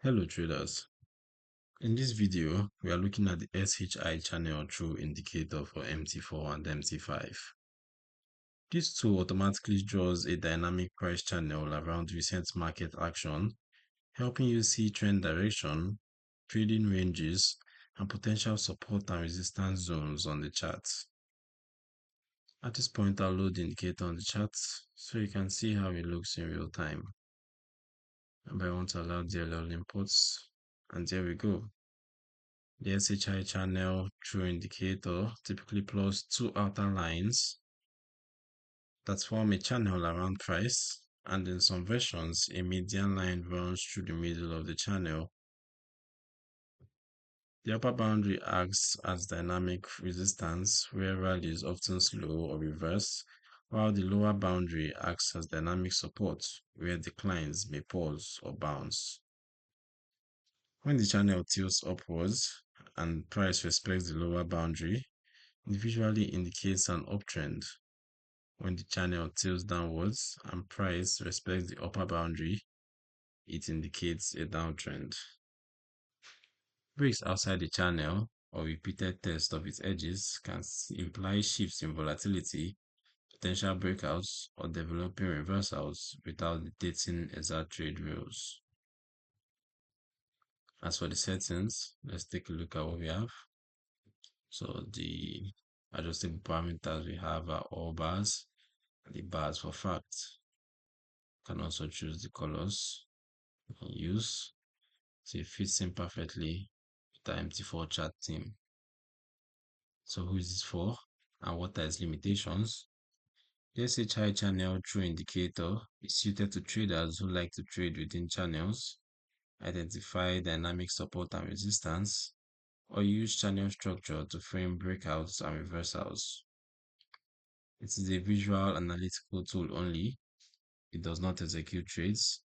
Hello traders. In this video, we are looking at the SHI Channel True Indicator for MT4 and MT5. This tool automatically draws a dynamic price channel around recent market action, helping you see trend direction, trading ranges, and potential support and resistance zones on the chart. At this point, I'll load the indicator on the chart so you can see how it looks in real time. And I want to allow DLL inputs, and there we go. The SHI channel true indicator typically plots two outer lines that form a channel around price, and in some versions, a median line runs through the middle of the channel. The upper boundary acts as dynamic resistance, where rallies often slow or reverse, while the lower boundary acts as dynamic support, where declines may pause or bounce. When the channel tilts upwards and price respects the lower boundary, it visually indicates an uptrend. When the channel tilts downwards and price respects the upper boundary, it indicates a downtrend. Breaks outside the channel or repeated test of its edges can imply shifts in volatility, potential breakouts, or developing reversals without dictating exact trade rules. As for the settings, let's take a look at what we have. So the adjustable parameters we have are all bars, and the bars for facts. You can also choose the colors you can use, so it fits in perfectly with the MT4 chart theme. So who is this for and what are its limitations? The SHI channel true indicator is suited to traders who like to trade within channels, identify dynamic support and resistance, or use channel structure to frame breakouts and reversals. It is a visual analytical tool only. It does not execute trades,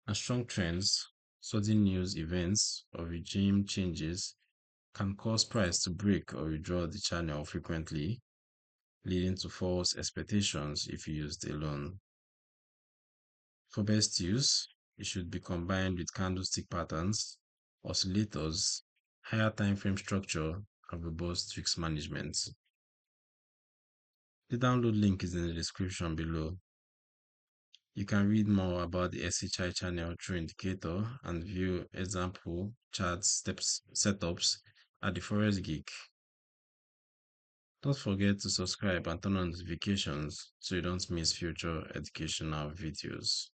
and strong trends, sudden news events, or regime changes can cause price to break or withdraw the channel frequently, leading to false expectations if used alone. For best use, it should be combined with candlestick patterns, oscillators, higher time frame structure, and robust risk management. The download link is in the description below. You can read more about the SHI channel true indicator and view example charts setups at the Forex Geek. Don't forget to subscribe and turn on notifications so you don't miss future educational videos.